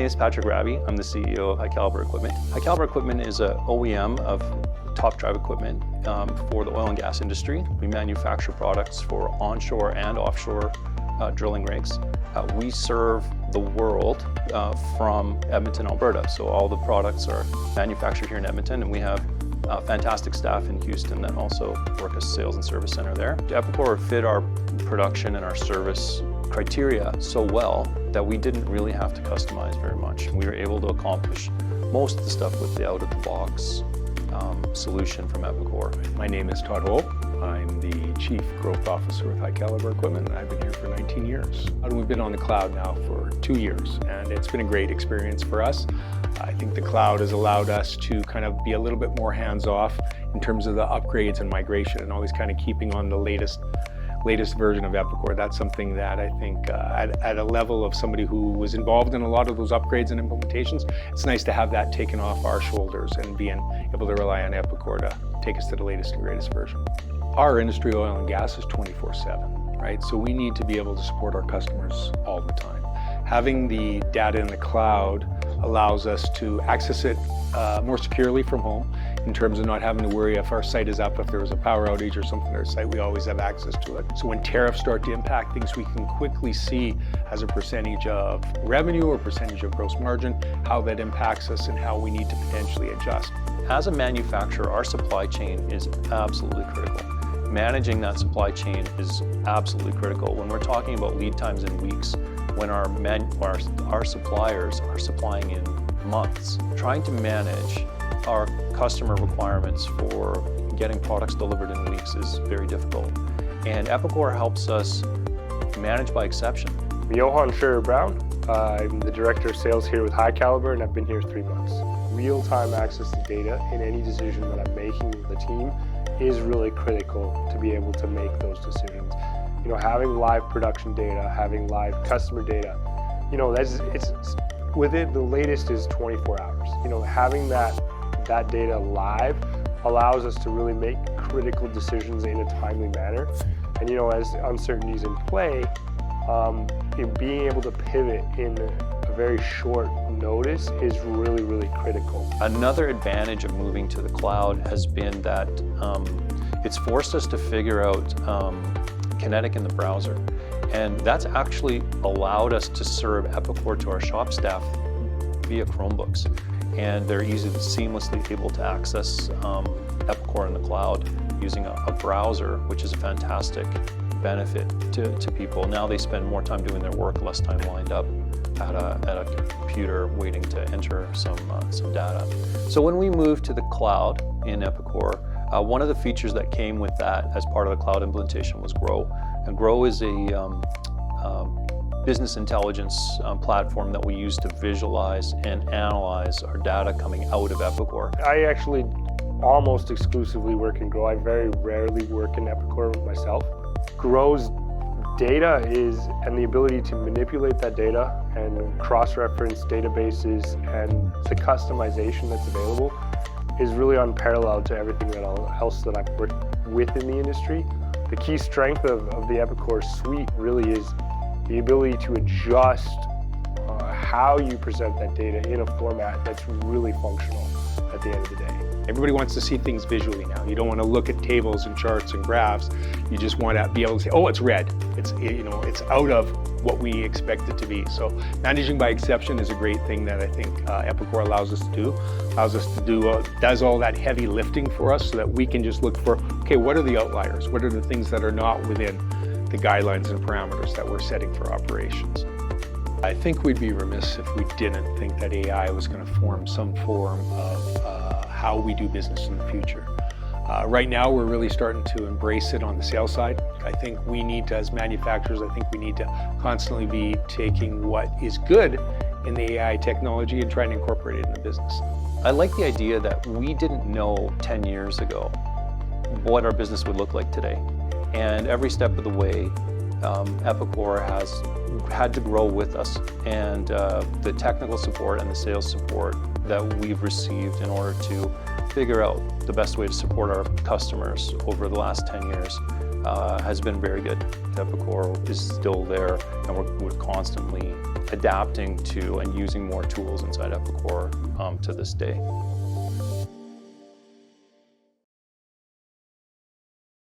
is Patrick Raby. I'm the CEO of Hi-Kalibre Equipment. Hi-Kalibre Equipment is an OEM of top drive equipment for the oil and gas industry. We manufacture products for onshore and offshore drilling rigs. We serve the world from Edmonton, Alberta. So all the products are manufactured here in Edmonton, and we have fantastic staff in Houston that also work as sales and service center there. Epicor fit our production and our service criteria so well that we didn't really have to customize very much. We were able to accomplish most of the stuff with the out-of-the-box solution from Epicor. My name is Todd Holt. I'm the Chief Growth Officer with Hi-Kalibre Equipment, and I've been here for 19 years. We've been on the cloud now for 2 years, and it's been a great experience for us. I think the cloud has allowed us to kind of be a little bit more hands-off in terms of the upgrades and migration and always kind of keeping on the latest version of Epicor. That's something that I think at a level of somebody who was involved in a lot of those upgrades and implementations, it's nice to have that taken off our shoulders and being able to rely on Epicor to take us to the latest and greatest version. Our industry, oil and gas, is 24/7, right? So we need to be able to support our customers all the time. Having the data in the cloud allows us to access it more securely from home in terms of not having to worry if our site is up, if there was a power outage or something on our site, we always have access to it. So when tariffs start to impact things, we can quickly see as a percentage of revenue or percentage of gross margin, how that impacts us and how we need to potentially adjust. As a manufacturer, our supply chain is absolutely critical. Managing that supply chain is absolutely critical. When we're talking about lead times in weeks, when our suppliers are supplying in months, trying to manage our customer requirements for getting products delivered in weeks is very difficult. And Epicor helps us manage by exception. I'm Johan Scherer-Brown. I'm the Director of Sales here with Hi-Kalibre, and I've been here 3 months. Real-time access to data in any decision that I'm making with the team is really critical to be able to make those decisions. You know, having live production data, having live customer data, you know, it's within the latest is 24 hours. You know, having that data live allows us to really make critical decisions in a timely manner. And you know, as uncertainties in play, being able to pivot in a very short notice is really, really critical. Another advantage of moving to the cloud has been that it's forced us to figure out Kinetic in the browser. And that's actually allowed us to serve Epicor to our shop staff via Chromebooks. And they're seamlessly able to access Epicor in the cloud using a browser, which is a fantastic benefit to people. Now they spend more time doing their work, less time lined up at a computer waiting to enter some data. So when we moved to the cloud in Epicor, one of the features that came with that as part of the cloud implementation was Grow. And Grow is a business intelligence platform that we use to visualize and analyze our data coming out of Epicor. I actually almost exclusively work in Grow. I very rarely work in Epicor myself. Grow's data and the ability to manipulate that data and cross-reference databases and the customization that's available is really unparalleled to everything else that I've worked with in the industry. The key strength of the Epicor suite really is the ability to adjust how you present that data in a format that's really functional at the end of the day. Everybody wants to see things visually now. You don't want to look at tables and charts and graphs. You just want to be able to say, oh, it's red. It's out of what we expect it to be. So managing by exception is a great thing that I think Epicor allows us to do. Does all that heavy lifting for us so that we can just look for, okay, what are the outliers? What are the things that are not within the guidelines and parameters that we're setting for operations? I think we'd be remiss if we didn't think that AI was going to form some form of how we do business in the future. Right now, we're really starting to embrace it on the sales side. I think we need to, as manufacturers, we need to constantly be taking what is good in the AI technology and trying to incorporate it in the business. I like the idea that we didn't know 10 years ago what our business would look like today. And every step of the way, Epicor has had to grow with us, and the technical support and the sales support that we've received in order to figure out the best way to support our customers over the last 10 years has been very good. Epicor is still there, and we're constantly adapting to and using more tools inside Epicor to this day.